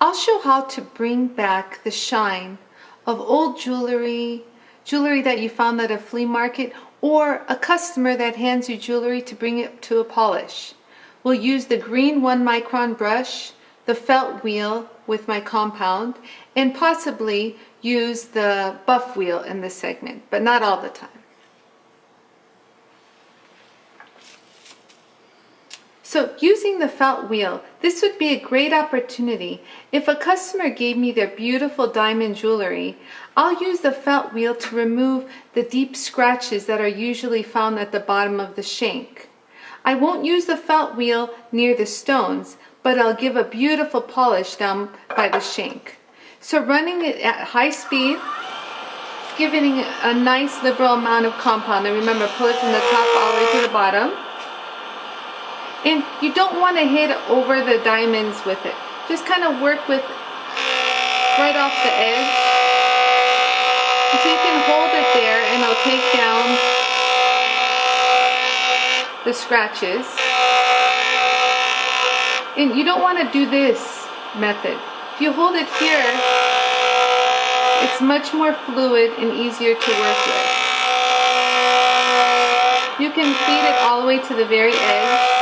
I'll show how to bring back the shine of old jewelry that you found at a flea market, or a customer that hands you jewelry to bring it to a polish. We'll use the green 1 micron brush, the felt wheel with my compound, and possibly use the buff wheel in this segment, but not all the time. So using the felt wheel, this would be a great opportunity. If a customer gave me their beautiful diamond jewelry, I'll use the felt wheel to remove the deep scratches that are usually found at the bottom of the shank. I won't use the felt wheel near the stones, but I'll give a beautiful polish down by the shank. So running it at high speed, giving it a nice liberal amount of compound, and remember, pull it from the top all the way to the bottom. And you don't want to hit over the diamonds with it. Just kind of work with right off the edge. So you can hold it there and I'll take down the scratches. And you don't want to do this method. If you hold it here, it's much more fluid and easier to work with. You can feed it all the way to the very edge.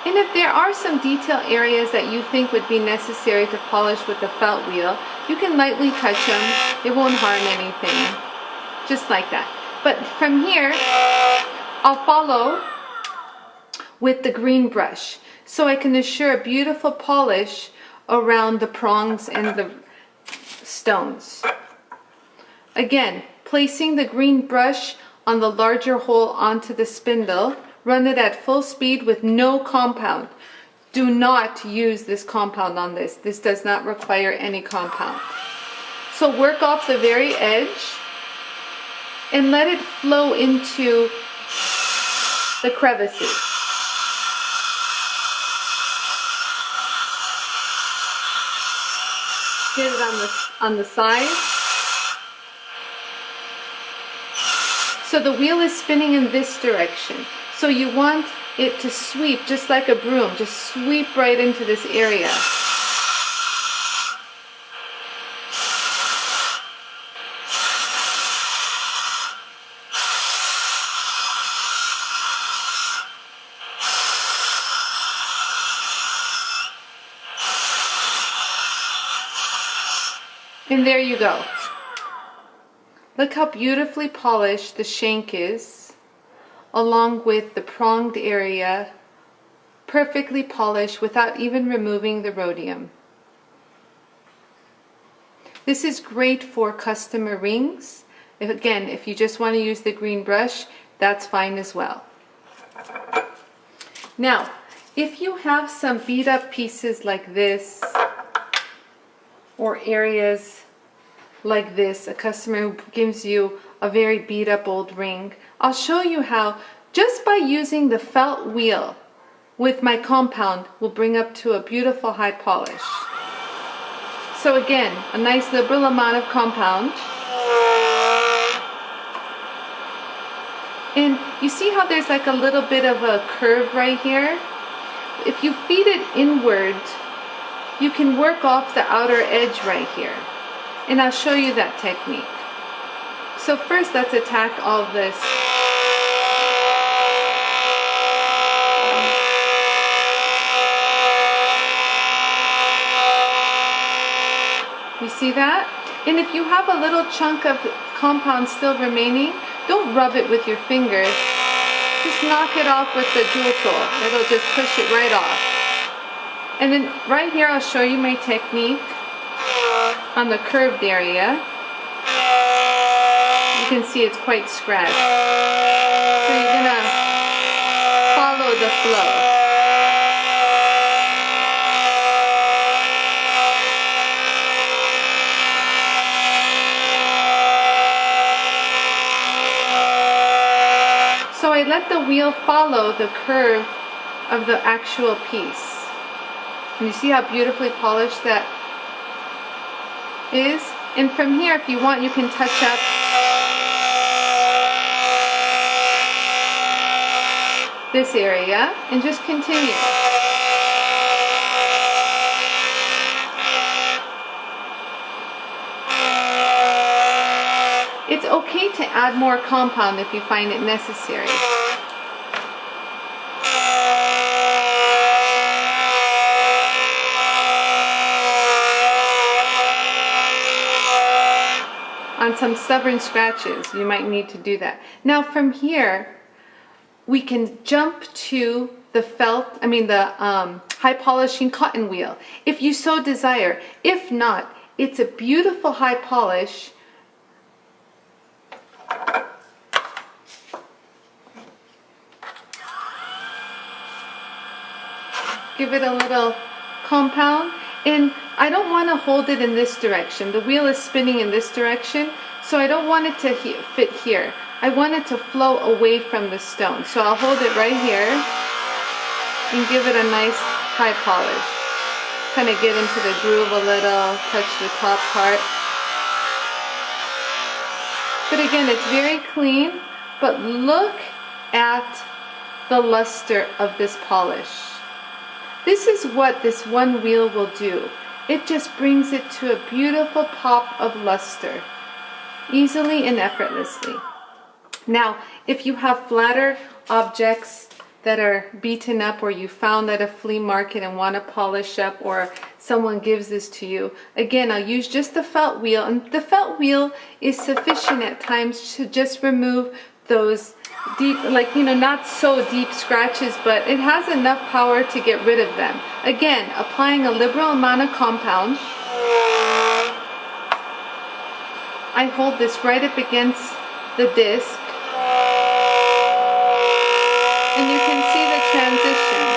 And if there are some detail areas that you think would be necessary to polish with the felt wheel, you can lightly touch them. It won't harm anything. Just like that. But from here, I'll follow with the green brush, so I can assure a beautiful polish around the prongs and the stones. Again, placing the green brush on the larger hole onto the spindle. Run it at full speed with no compound. Do not use this compound on this. This does not require any compound. So work off the very edge and let it flow into the crevices. Get it on the side. So the wheel is spinning in this direction. So you want it to sweep just like a broom, just sweep right into this area. And there you go. Look how beautifully polished the shank is, along with the pronged area, perfectly polished without even removing the rhodium. This is great for customer rings. If you just want to use the green brush, that's fine as well. Now, if you have some beat up pieces like this, or areas like this, a customer who gives you a very beat up old ring, I'll show you how just by using the felt wheel with my compound will bring up to a beautiful high polish. So again, a nice liberal amount of compound. And you see how there's like a little bit of a curve right here? If you feed it inward, you can work off the outer edge right here. And I'll show you that technique. So first, let's attack all of this. You see that? And if you have a little chunk of compound still remaining, don't rub it with your fingers. Just knock it off with the Jooltool. It'll just push it right off. And then right here, I'll show you my technique on the curved area. You can see it's quite scratched. So you're gonna follow the flow. So I let the wheel follow the curve of the actual piece. And you see how beautifully polished that is? And from here, if you want, you can touch up this area and just continue. It's okay to add more compound if you find it necessary. On some stubborn scratches, you might need to do that. Now from here, we can jump to the high polishing cotton wheel, if you so desire. If not, it's a beautiful high polish. Give it a little compound, and I don't want to hold it in this direction. The wheel is spinning in this direction, so I don't want it to fit here. I want it to flow away from the stone. So I'll hold it right here and give it a nice high polish. Kind of get into the groove a little, touch the top part. But again, it's very clean, but look at the luster of this polish. This is what this one wheel will do. It just brings it to a beautiful pop of luster, easily and effortlessly. Now, if you have flatter objects that are beaten up, or you found at a flea market and want to polish up, or someone gives this to you, again, I'll use just the felt wheel, and the felt wheel is sufficient at times to just remove those deep, not so deep scratches, but it has enough power to get rid of them. Again, applying a liberal amount of compound. I hold this right up against the disc, and you can see the transition.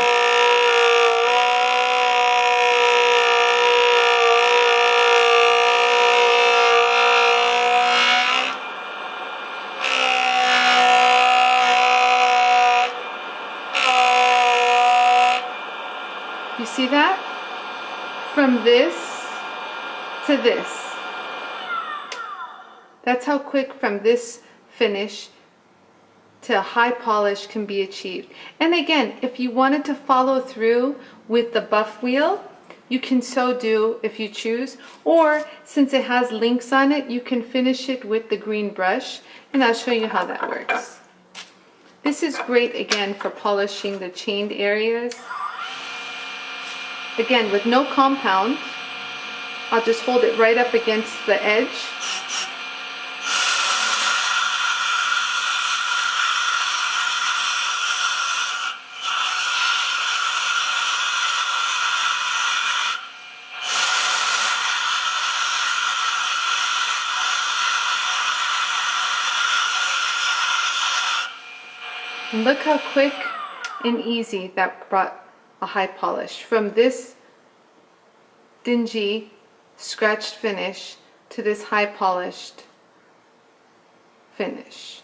You see that? From this to this. That's how quick from this finish to high polish can be achieved. And again, if you wanted to follow through with the buff wheel, you can so do if you choose. Or since it has links on it, you can finish it with the green brush, and I'll show you how that works. This is great again for polishing the chained areas. Again, with no compound, I'll just hold it right up against the edge. And look how quick and easy that brought a high polish from this dingy scratched finish to this high polished finish.